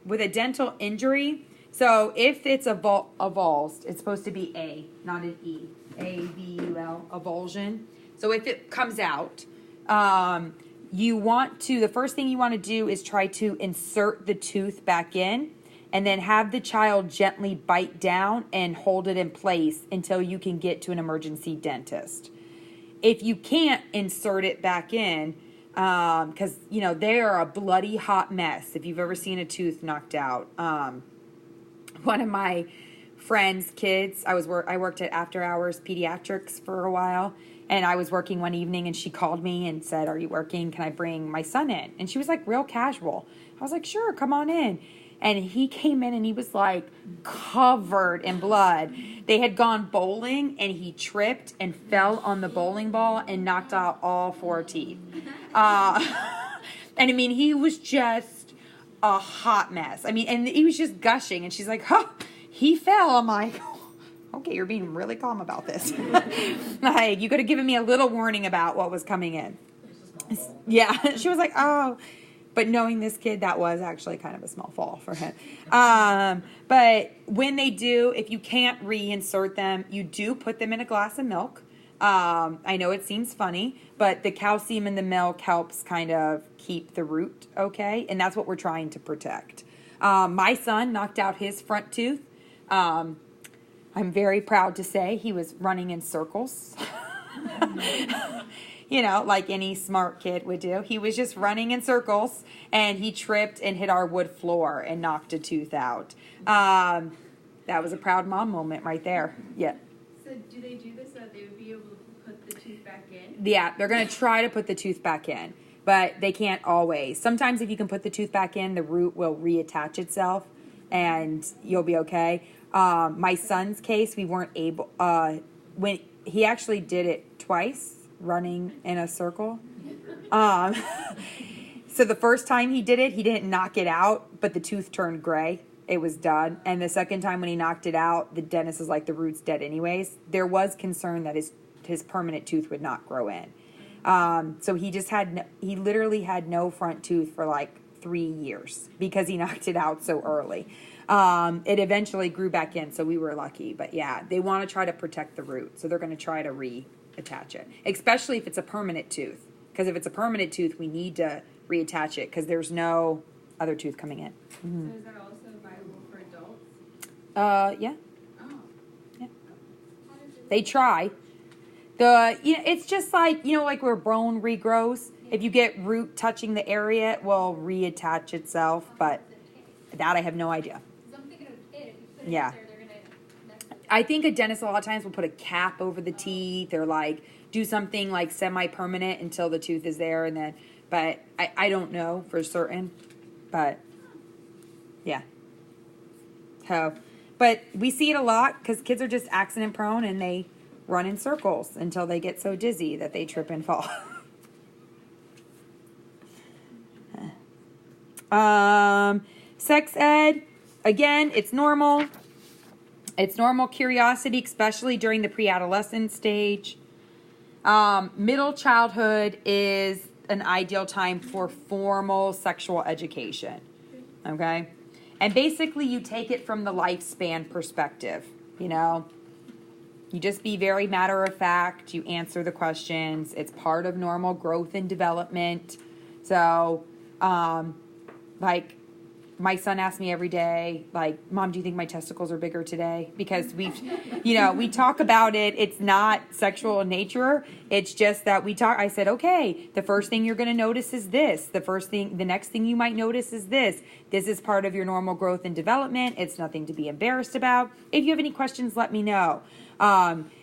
With a dental injury, so if it's avulsed, it's supposed to be A, not an E. A-V-U-L, avulsion. So if it comes out, the first thing you want to do is try to insert the tooth back in, and then have the child gently bite down and hold it in place until you can get to an emergency dentist. If you can't insert it back in, because, they are a bloody hot mess if you've ever seen a tooth knocked out. One of my friend's kids, I worked at After Hours Pediatrics for a while, and I was working one evening, and she called me and said, are you working? Can I bring my son in? And she was like real casual. I was like, sure, come on in. And he came in and he was like covered in blood. They had gone bowling and he tripped and fell on the bowling ball and knocked out all 4 teeth. And I mean, he was just a hot mess. I mean, and he was just gushing, and she's like, huh, he fell. I'm like, okay, you're being really calm about this. Like, you could have given me a little warning about what was coming in. Yeah. She was like, oh. But knowing this kid, that was actually kind of a small fall for him. But when they do, if you can't reinsert them, you do put them in a glass of milk. I know it seems funny, but the calcium in the milk helps kind of keep the root okay, and that's what we're trying to protect. My son knocked out his front tooth. I'm very proud to say he was running in circles. Like any smart kid would do. He was just running in circles, and he tripped and hit our wood floor and knocked a tooth out. That was a proud mom moment right there. Yeah. So do they do this so that they would be able to put the tooth back in? Yeah, they're going to try to put the tooth back in, but they can't always. Sometimes if you can put the tooth back in, the root will reattach itself, and you'll be okay. My son's case, we weren't able, when he actually did it twice, running in a circle. So the first time he did it, he didn't knock it out, but the tooth turned gray. It was done. And the second time when he knocked it out, the dentist was like, the root's dead anyways. There was concern that his permanent tooth would not grow in. So he literally had no front tooth for like 3 years because he knocked it out so early. It eventually grew back in, so we were lucky. But yeah, they want to try to protect the root, so they're going to try to reattach it, especially if it's a permanent tooth. Because if it's a permanent tooth, we need to reattach it because there's no other tooth coming in. Mm-hmm. So is that also viable for adults? Yeah. Oh. Yeah. How does it They try. It's just like, like where bone regrows. If you get root touching the area, it will reattach itself. But that I have no idea. So I'm thinking of a kid, if you put it Yeah. up there, they're gonna mess with it. I think a dentist a lot of times will put a cap over the teeth or like do something like semi-permanent until the tooth is there, and then. But I don't know for certain. But yeah. So, but we see it a lot because kids are just accident prone and they run in circles until they get so dizzy that they trip and fall. Sex ed, again, it's normal. It's normal curiosity, especially during the pre-adolescent stage. Middle childhood is an ideal time for formal sexual education. Okay? And basically you take it from the lifespan perspective, You just be very matter of fact. You answer the questions. It's part of normal growth and development. So, like, my son asks me every day, like, Mom, do you think my testicles are bigger today? Because we talk about it. It's not sexual in nature. It's just that I said, okay, the first thing you're going to notice is this. The next thing you might notice is this. This is part of your normal growth and development. It's nothing to be embarrassed about. If you have any questions, let me know.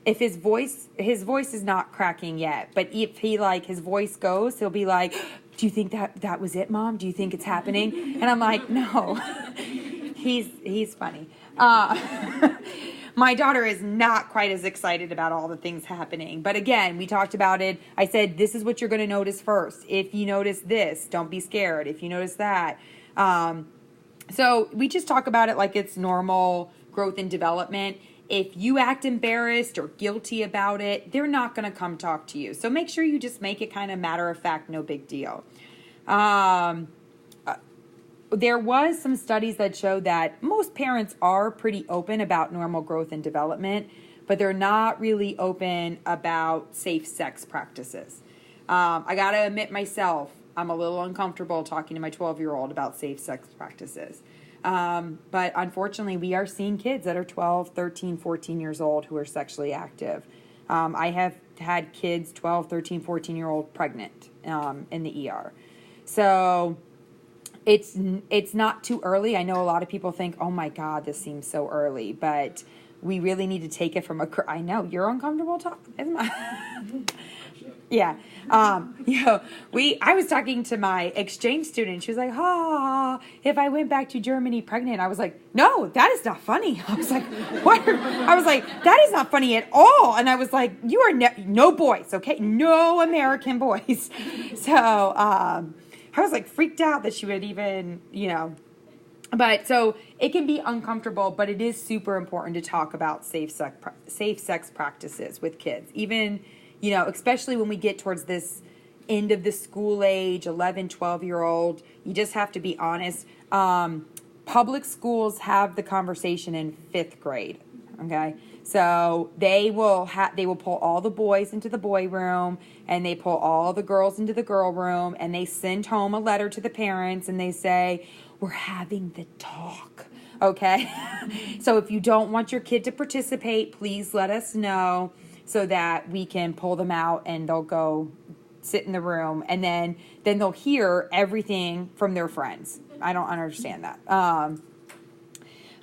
If his voice is not cracking yet, but if his voice goes, he'll be like, do you think that was it, Mom? Do you think it's happening? And I'm like, no. He's funny. My daughter is not quite as excited about all the things happening. But again, we talked about it. I said, this is what you're going to notice first. If you notice this, don't be scared. If you notice that. So we just talk about it like it's normal growth and development. If you act embarrassed or guilty about it, they're not going to come talk to you. So make sure you just make it kind of matter of fact, no big deal. There was some studies that showed that most parents are pretty open about normal growth and development, but they're not really open about safe sex practices. I got to admit myself, I'm a little uncomfortable talking to my 12-year-old about safe sex practices. But unfortunately, we are seeing kids that are 12, 13, 14 years old who are sexually active. I have had kids 12, 13, 14-year-old pregnant in the ER. So it's not too early. I know a lot of people think, oh my God, this seems so early. But we really need to take it from I know, you're uncomfortable talking, isn't it? Yeah. I was talking to my exchange student. She was like, if I went back to Germany pregnant, I was like, no, that is not funny. I was like, what? I was like, that is not funny at all. And I was like, you are no boys, okay? No American boys. So, I was like freaked out that she would even, but so it can be uncomfortable, but it is super important to talk about safe sex practices with kids, even, especially when we get towards this end of the school age, 11, 12-year-old, you just have to be honest. Public schools have the conversation in 5th grade, okay? So they will pull all the boys into the boy room, and they pull all the girls into the girl room, and they send home a letter to the parents, and they say, we're having the talk, okay? So if you don't want your kid to participate, please let us know, so that we can pull them out and they'll go sit in the room, and then they'll hear everything from their friends. I don't understand that.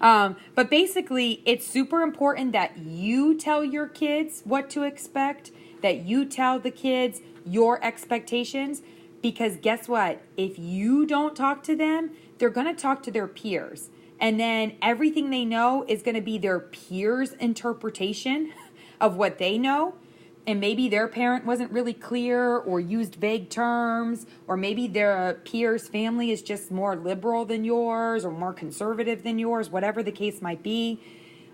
But basically, it's super important that you tell your kids what to expect, that you tell the kids your expectations, because guess what? If you don't talk to them, they're going to talk to their peers. And then everything they know is going to be their peers' interpretation of what they know, and maybe their parent wasn't really clear or used vague terms, or maybe their peer's family is just more liberal than yours or more conservative than yours, whatever the case might be.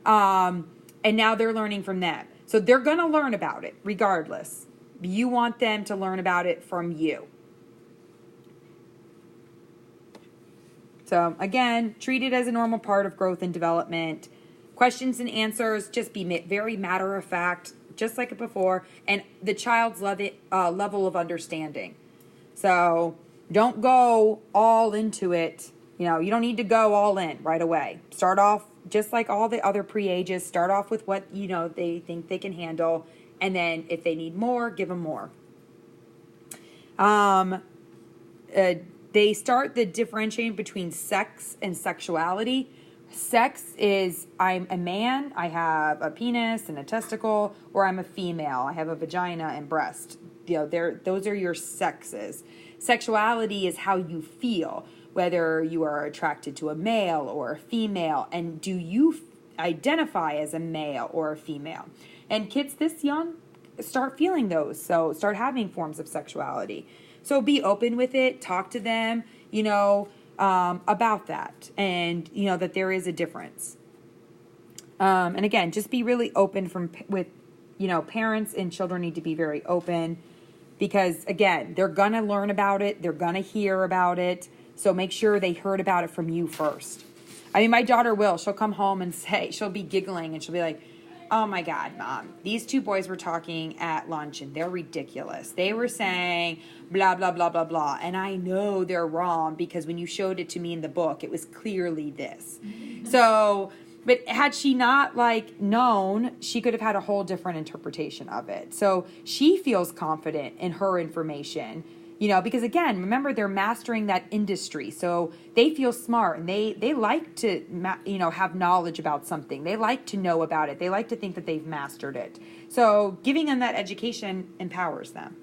And now they're learning from them. So they're going to learn about it regardless. You want them to learn about it from you. So again, treat it as a normal part of growth and development. Questions and answers, just be very matter of fact, just like it before, and the child's level of understanding. So don't go all into it. You don't need to go all in right away. Start off just like all the other pre-ages, start off with what, they think they can handle. And then if they need more, give them more. They start the differentiating between sex and sexuality. Sex is, I'm a man, I have a penis and a testicle, or I'm a female, I have a vagina and breast. Those are your sexes. Sexuality is how you feel, whether you are attracted to a male or a female, and do you identify as a male or a female. And kids this young start feeling those, so start having forms of sexuality. So be open with it, talk to them, about that, and that there is a difference. And again, just be really open with parents and children need to be very open, because again, they're gonna learn about it, they're gonna hear about it, so make sure they heard about it from you first. I mean, my daughter she'll come home and she'll be giggling and she'll be like, oh my God, Mom, these two boys were talking at lunch and they're ridiculous. They were saying blah, blah, blah, blah, blah. And I know they're wrong because when you showed it to me in the book, it was clearly this. So, but had she not known, she could have had a whole different interpretation of it. So she feels confident in her information, because again, remember, they're mastering that industry. So they feel smart and they like to, have knowledge about something. They like to know about it. They like to think that they've mastered it. So giving them that education empowers them.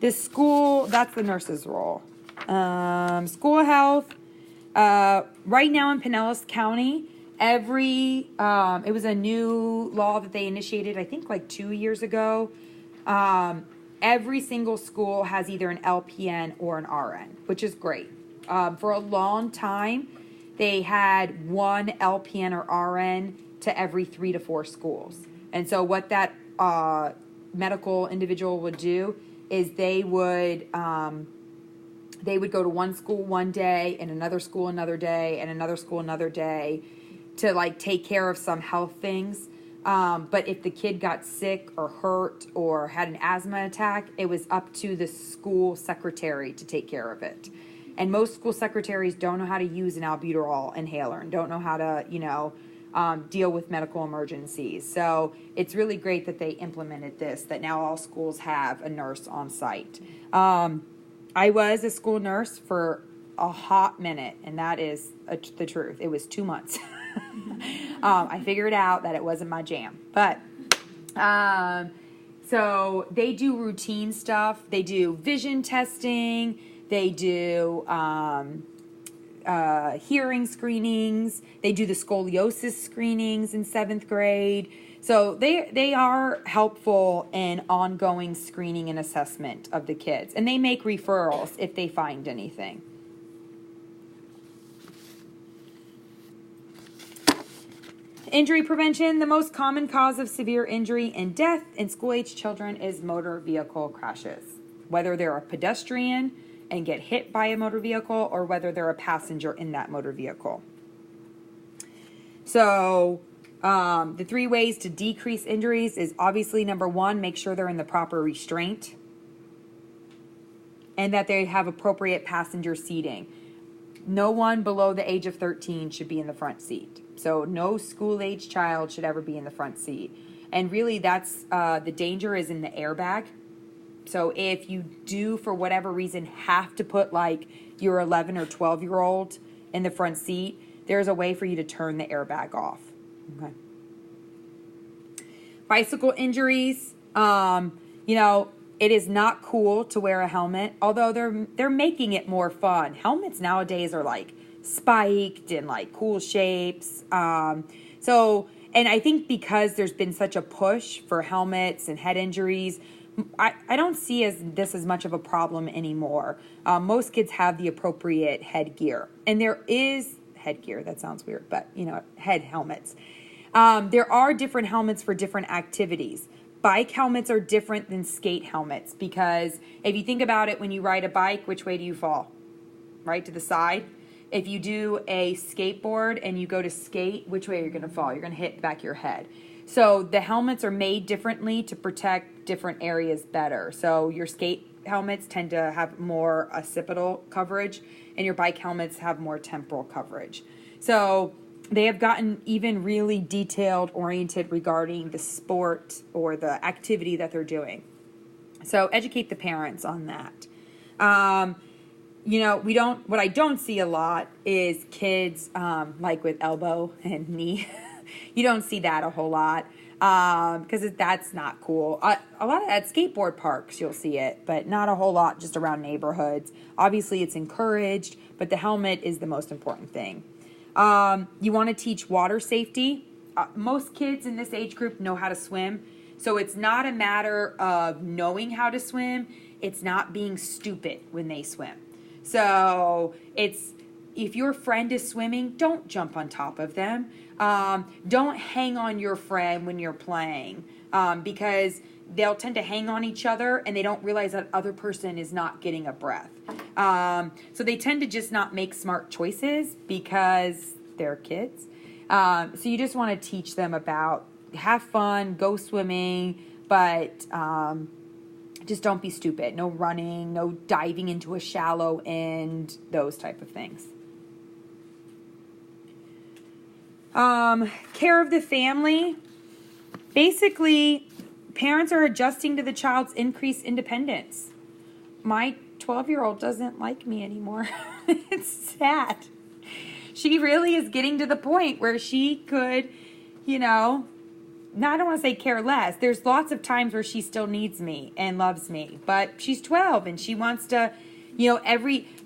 The school, that's the nurse's role. School health, right now in Pinellas County, it was a new law that they initiated, I think 2 years ago. Every single school has either an LPN or an RN, which is great. For a long time, they had one LPN or RN to every 3 to 4 schools. And so what that medical individual would do is they would go to one school one day and another school another day and another school another day to take care of some health things. But if the kid got sick or hurt or had an asthma attack, it was up to the school secretary to take care of it. And most school secretaries don't know how to use an albuterol inhaler and don't know how to, deal with medical emergencies. So it's really great that they implemented this, that now all schools have a nurse on site. I was a school nurse for a hot minute, and that is the truth. It was 2 months. I figured out that it wasn't my jam, but so they do routine stuff. They do vision testing. They do hearing screenings. They do the scoliosis screenings in 7th grade. So they are helpful in ongoing screening and assessment of the kids, and they make referrals if they find anything. Injury prevention. The most common cause of severe injury and death in school-age children is motor vehicle crashes. Whether they're a pedestrian and get hit by a motor vehicle or whether they're a passenger in that motor vehicle. So the 3 ways to decrease injuries is obviously, number 1, make sure they're in the proper restraint and that they have appropriate passenger seating. No one below the age of 13 should be in the front seat. So no school-age child should ever be in the front seat. And really that's, the danger is in the airbag. So if you do, for whatever reason, have to put your 11 or 12-year-old in the front seat, there's a way for you to turn the airbag off. Okay. Bicycle injuries, it is not cool to wear a helmet, although they're making it more fun. Helmets nowadays are spiked and cool shapes. And I think because there's been such a push for helmets and head injuries, I don't see this as much of a problem anymore. Most kids have the appropriate headgear, and there is headgear. That sounds weird, but head helmets. There are different helmets for different activities. Bike helmets are different than skate helmets because if you think about it, when you ride a bike, which way do you fall? Right to the side. If you do a skateboard and you go to skate, which way are you going to fall? You're going to hit the back of your head. So the helmets are made differently to protect different areas better. So your skate helmets tend to have more occipital coverage, and your bike helmets have more temporal coverage. So they have gotten even really detailed oriented regarding the sport or the activity that they're doing. So educate the parents on that. What I don't see a lot is kids like with elbow and knee. You don't see that a whole lot because that's not cool. A lot of at skateboard parks you'll see it, but not a whole lot just around neighborhoods. Obviously it's encouraged, but the helmet is the most important thing. You want to teach water safety. Most kids in this age group know how to swim. So it's not a matter of knowing how to swim. It's not being stupid when they swim. So if your friend is swimming, don't jump on top of them. Don't hang on your friend when you're playing because they'll tend to hang on each other and they don't realize that other person is not getting a breath. So they tend to just not make smart choices because they're kids. So you just want to teach them about have fun, go swimming, but just don't be stupid. No running, no diving into a shallow end, those type of things. Care of the family. Basically, parents are adjusting to the child's increased independence. My 12-year-old doesn't like me anymore. It's sad. She really is getting to the point where she could, I don't want to say care less. There's lots of times where she still needs me and loves me, but she's 12 and she wants to,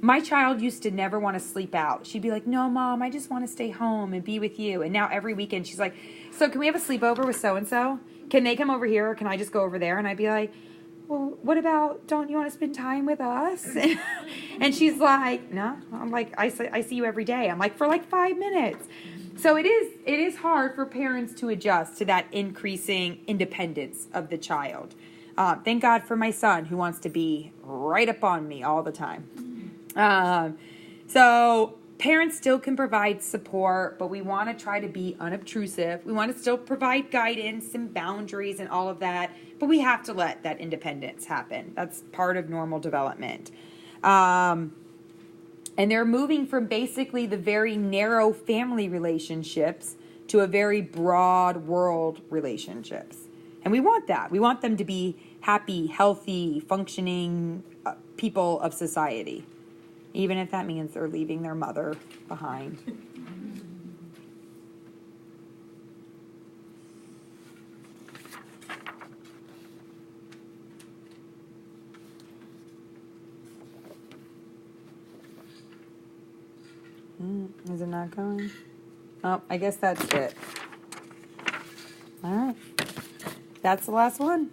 my child used to never want to sleep out. She'd be like, no, Mom, I just want to stay home and be with you. And now every weekend she's like, so can we have a sleepover with so-and-so? Can they come over here or can I just go over there? And I'd be like, well, what about, don't you want to spend time with us? And she's like, no. I'm like, I see you every day. I'm like, for like 5 minutes. So it is hard for parents to adjust to that increasing independence of the child. Thank God for my son who wants to be right up on me all the time. So parents still can provide support, but we want to try to be unobtrusive. We want to still provide guidance and boundaries and all of that, but we have to let that independence happen. That's part of normal development. And they're moving from basically the very narrow family relationships to a very broad world relationships. And we want that. We want them to be happy, healthy, functioning people of society, even if that means they're leaving their mother behind. Is it not going? Oh, I guess that's it. All right. That's the last one.